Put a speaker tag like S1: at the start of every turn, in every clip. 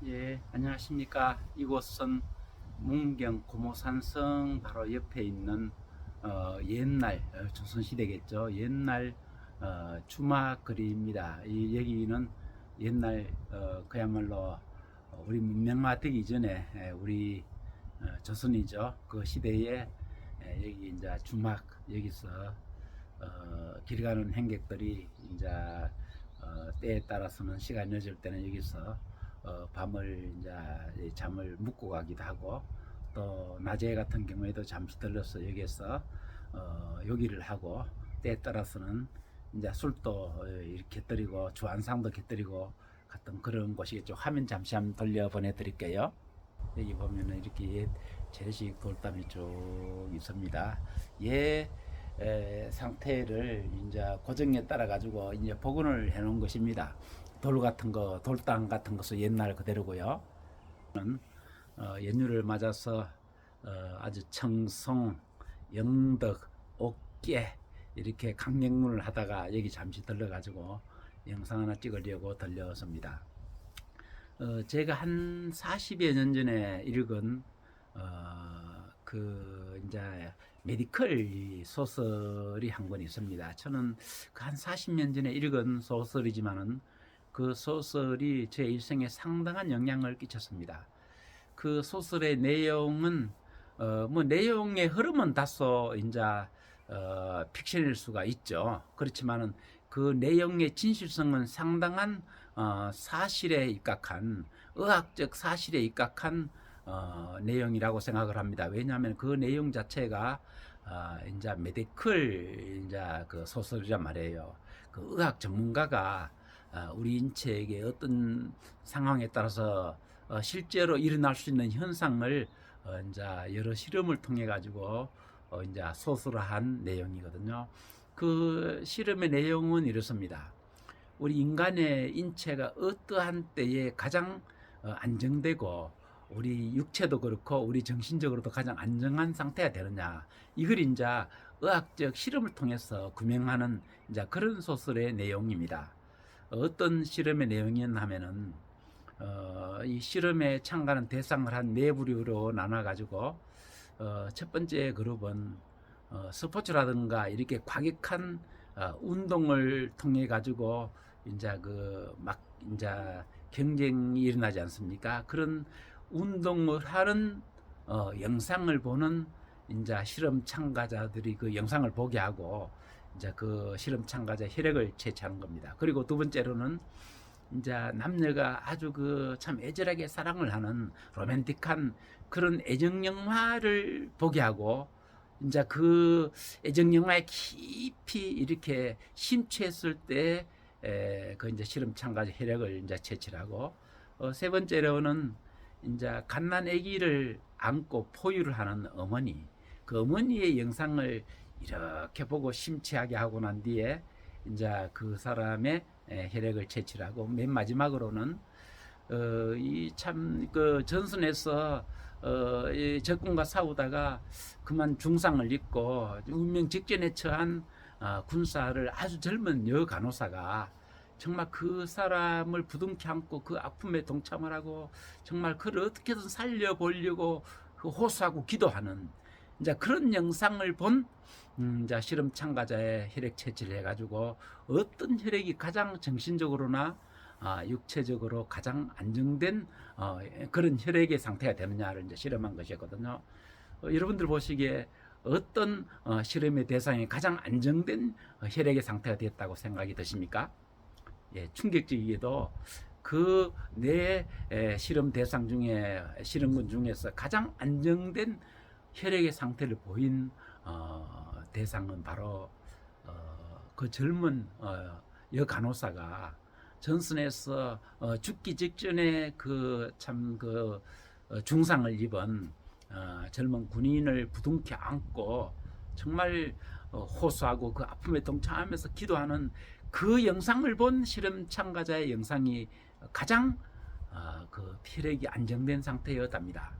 S1: 예, 안녕하십니까. 이곳은 문경 고모산성 바로 옆에 있는 옛날 조선시대겠죠. 옛날 주막거리입니다. 여기는 옛날 그야말로 우리 문명화되기 전에 우리 조선이죠. 그 시대에 여기 이제 주막 여기서 길 가는 행객들이 이제 때에 따라서는 시간 늦을 때는 여기서 밤을 이제 잠을 묵고 가기도 하고, 또 낮에 같은 경우에도 잠시 들러서 여기서 요기를 하고, 때에 따라서는 이제 술도 이렇게 곁들이고 주안상도 곁들이고 같은 그런 곳이겠죠. 화면 잠시 한번 돌려 보내드릴게요. 여기 보면은 이렇게 옛 재래식 돌담이 쭉 있습니다. 옛 상태를 이제 고정에 따라 가지고 이제 복원을 해 놓은 것입니다. 돌 같은 거, 돌담 같은 것은 옛날 그대로고요. 연휴를 맞아서 아주 청송, 영덕, 옥계 이렇게 강령문을 하다가 여기 잠시 들러가지고 영상 하나 찍으려고 들렸습니다. 제가 한 40여 년 전에 읽은 그 이제 메디컬 소설이 한 권 있습니다. 저는 그 한 40년 전에 읽은 소설이지만은 그 소설이 제 일생에 상당한 영향을 끼쳤습니다. 그 소설의 내용은 뭐 내용의 흐름은 다소 이제 픽션일 수가 있죠. 그렇지만은 그 내용의 진실성은 상당한 사실에 입각한, 의학적 사실에 입각한 내용이라고 생각을 합니다. 왜냐하면 그 내용 자체가 이제 메디컬 이제 그 소설이란 말이에요. 그 의학 전문가가 우리 인체에게 어떤 상황에 따라서 실제로 일어날 수 있는 현상을 이제 여러 실험을 통해 가지고 이제 소설화한 내용이거든요. 그 실험의 내용은 이렇습니다. 우리 인간의 인체가 어떠한 때에 가장 안정되고 우리 육체도 그렇고 우리 정신적으로도 가장 안정한 상태가 되느냐, 이걸 이제 의학적 실험을 통해서 규명하는 이제 그런 소설의 내용입니다. 어떤 실험의 내용이었나 하면은 이 실험에 참가하는 대상을 한 네 부류로 나눠 가지고 첫 번째 그룹은 스포츠라든가 이렇게 과격한 운동을 통해 가지고 이제 그 막 이제 경쟁이 일어나지 않습니까? 그런 운동을 하는 영상을 보는 이제 실험 참가자들이 그 영상을 보게 하고 이제 그 실험 참가자 혈액을 채취하는 겁니다. 그리고 두 번째로는 이제 남녀가 아주 그 참 애절하게 사랑을 하는 로맨틱한 그런 애정 영화를 보게 하고 이제 그 애정 영화에 깊이 이렇게 심취했을 때 그 이제 실험 참가자 혈액을 이제 채취하고, 세 번째로는 이제 갓난 아기를 안고 포유를 하는 어머니, 그 어머니의 영상을 이렇게 보고 심취하게 하고 난 뒤에 이제 그 사람의 혈액을 채취하고, 맨 마지막으로는 이 참 그 전선에서 이 적군과 싸우다가 그만 중상을 입고 운명 직전에 처한 군사를 아주 젊은 여 간호사가 정말 그 사람을 부둥켜 안고 그 아픔에 동참을 하고 정말 그를 어떻게든 살려보려고 호소하고 기도하는 이제 그런 영상을 본 이제 실험 참가자의 혈액 채취를 해가지고 어떤 혈액이 가장 정신적으로나 육체적으로 가장 안정된 그런 혈액의 상태가 되느냐를 이제 실험한 것이거든요. 여러분들 보시기에 어떤 실험의 대상이 가장 안정된 혈액의 상태가 됐다고 생각이 드십니까? 예, 충격적이게도 그 네 실험 대상 중에 실험군 중에서 가장 안정된 혈액의 상태를 보인 대상은 바로 그 젊은 여간호사가 전선에서 죽기 직전에 그 참 그 중상을 입은 젊은 군인을 부둥켜 안고 정말 호소하고 그 아픔에 동참하면서 기도하는 그 영상을 본 실험 참가자의 영상이 가장 그 혈액이 안정된 상태였답니다.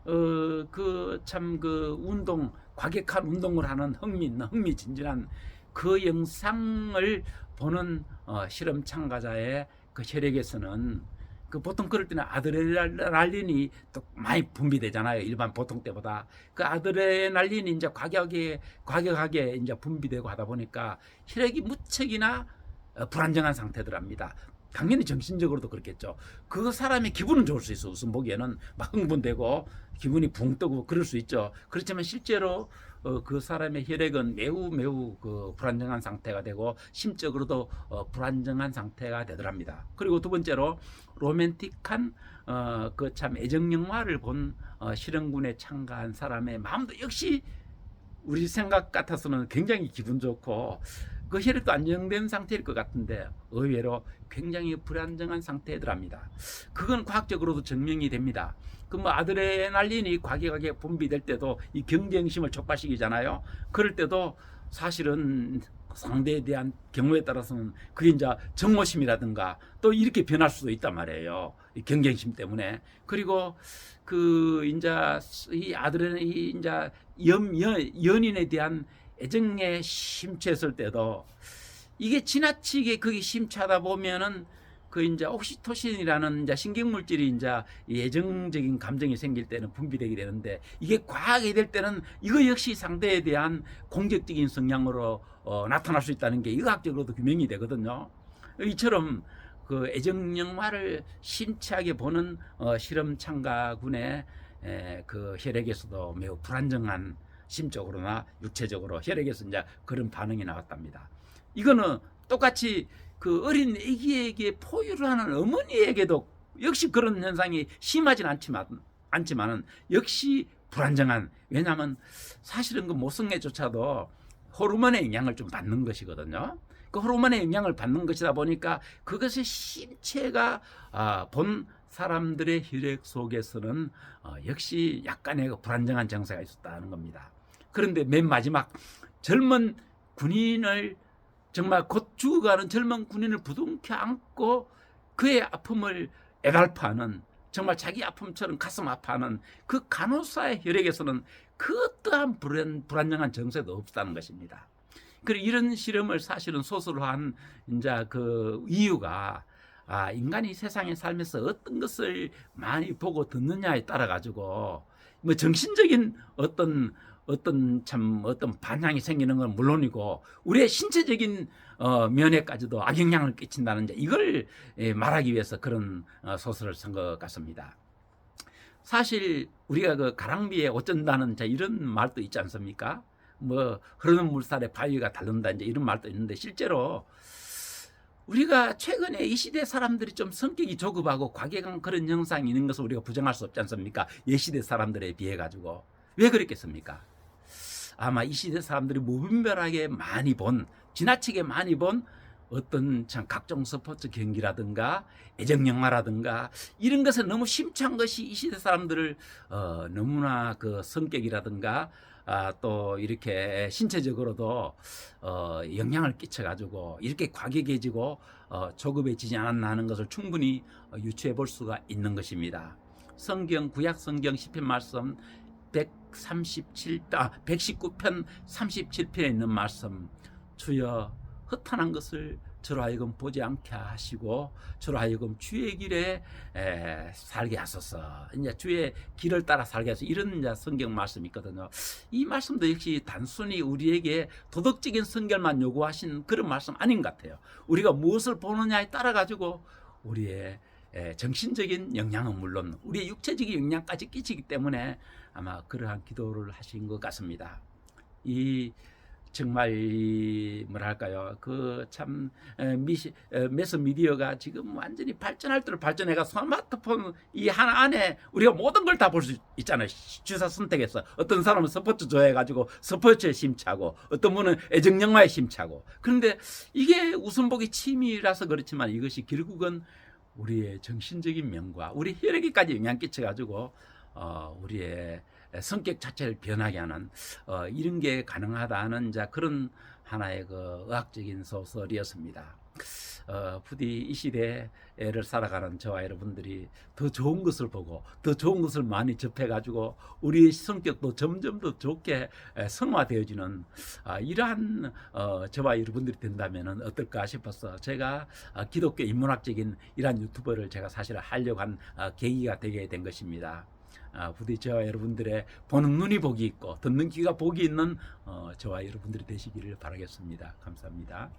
S1: 그 참 그 운동, 과격한 운동을 하는 흥미진진한 그 영상을 보는 실험 참가자의 그 혈액에서는 그 보통 그럴 때는 아드레날린이 또 많이 분비되잖아요. 일반 보통 때보다. 그 아드레날린이 이제 과격하게 이제 분비되고 하다 보니까 혈액이 무척이나 불안정한 상태더랍니다. 당연히 정신적으로도 그렇겠죠. 그 사람의 기분은 좋을 수 있어. 우선 보기에는 막 흥분되고 기분이 붕 뜨고 그럴 수 있죠. 그렇지만 실제로 그 사람의 혈액은 매우 그 불안정한 상태가 되고 심적으로도 불안정한 상태가 되더랍니다. 그리고 두 번째로 로맨틱한 그 참 애정 영화를 본 실험군에 참가한 사람의 마음도 역시 우리 생각 같아서는 굉장히 기분 좋고 그 혈액도 안정된 상태일 것 같은데 의외로 굉장히 불안정한 상태더랍니다. 그건 과학적으로도 증명이 됩니다. 그 뭐 아드레날린이 과격하게 분비될 때도 이 경쟁심을 촉발시키잖아요. 그럴 때도 사실은 상대에 대한 경우에 따라서는 그게 이제 정오심이라든가 또 이렇게 변할 수도 있단 말이에요. 이 경쟁심 때문에. 그리고 그 이제 이 아드레날린 이제 연인에 대한 애정에 심취했을 때도 이게 지나치게 그게 심취하다 보면은 그 이제 옥시토신이라는 이제 신경물질이 이제 애정적인 감정이 생길 때는 분비되게 되는데 이게 과하게 될 때는 이거 역시 상대에 대한 공격적인 성향으로 나타날 수 있다는 게 의학적으로도 규명이 되거든요. 이처럼 그 애정 영화를 심취하게 보는 실험 참가군의 그 혈액에서도 매우 불안정한 심적으로나 육체적으로 혈액에서 이제 그런 반응이 나왔답니다. 이거는 똑같이 그 어린 아기에게 포유를 하는 어머니에게도 역시 그런 현상이 심하진 않지만은 역시 불안정한, 왜냐하면 사실은 그 모성애조차도 호르몬의 영향을 좀 받는 것이거든요. 그 호르몬의 영향을 받는 것이다 보니까 그것의 심체가 본 사람들의 혈액 속에서는 역시 약간의 불안정한 정세가 있었다는 겁니다. 그런데 맨 마지막 젊은 군인을 정말 곧 죽어가는 젊은 군인을 부둥켜 안고 그의 아픔을 애달파하는, 정말 자기 아픔처럼 가슴 아파하는 그 간호사의 혈액에서는 그 어떠한 불안정한 정세도 없다는 것입니다. 그리고 이런 실험을 사실은 소설화한 이제 그 이유가 인간이 세상에 살면서 어떤 것을 많이 보고 듣느냐에 따라 가지고 뭐 정신적인 어떤 반향이 생기는 건 물론이고 우리의 신체적인 면에까지도 악영향을 끼친다는 이걸 말하기 위해서 그런 소설을 쓴 것 같습니다. 사실 우리가 그 가랑비에 어쩐다는 이런 말도 있지 않습니까? 뭐 흐르는 물살에 바위가 다른다 이제 이런 말도 있는데 실제로 우리가 최근에 이 시대 사람들이 좀 성격이 조급하고 과격한 그런 현상이 있는 것을 우리가 부정할 수 없지 않습니까? 옛시대 사람들에 비해 가지고 왜 그랬겠습니까? 아마 이 시대 사람들이 무분별하게 많이 본, 지나치게 많이 본 어떤 참 각종 스포츠 경기라든가 애정 영화라든가 이런 것에 너무 심취한 것이 이 시대 사람들을 너무나 그 성격이라든가 또 이렇게 신체적으로도 영향을 끼쳐가지고 이렇게 과격해지고 조급해지지 않았나 하는 것을 충분히 유추해 볼 수가 있는 것입니다. 성경, 구약 성경 시편 말씀 119편 37편에 있는 말씀, 주여 허탄한 것을 저로 하여금 보지 않게 하시고 저로 하여금 주의 길에 살게 하소서. 이제 주의 길을 따라 살게 하소서. 이런 이제 성경 말씀이 있거든요. 이 말씀도 역시 단순히 우리에게 도덕적인 성결만 요구하신 그런 말씀 아닌 것 같아요. 우리가 무엇을 보느냐에 따라 가지고 우리의 정신적인 영향은 물론 우리의 육체적인 영향까지 끼치기 때문에 아마 그러한 기도를 하신 것 같습니다. 이 정말 뭐랄까요, 그 참 매스 미디어가 지금 완전히 발전할 대로 발전해가 스마트폰 이 하나 안에 우리가 모든 걸 다 볼 수 있잖아요. 주사 선택해서 어떤 사람은 스포츠 좋아해가지고 스포츠에 심취하고 어떤 분은 애정 영화에 심취하고, 그런데 이게 웃음보기 취미라서 그렇지만 이것이 결국은 우리의 정신적인 면과 우리 혈액에까지 영향 끼쳐가지고 우리의 성격 자체를 변하게 하는 이런 게 가능하다는 그런 하나의 그 의학적인 소설이었습니다. 부디 이 시대를 살아가는 저와 여러분들이 더 좋은 것을 보고 더 좋은 것을 많이 접해가지고 우리의 성격도 점점 더 좋게 성화되어지는 이러한 저와 여러분들이 된다면 어떨까 싶어서 제가 기독교 인문학적인 이러한 유튜버를 제가 사실 하려고 한 계기가 되게 된 것입니다. 부디 저와 여러분들의 보는 눈이 복이 있고 듣는 귀가 복이 있는 저와 여러분들이 되시기를 바라겠습니다. 감사합니다.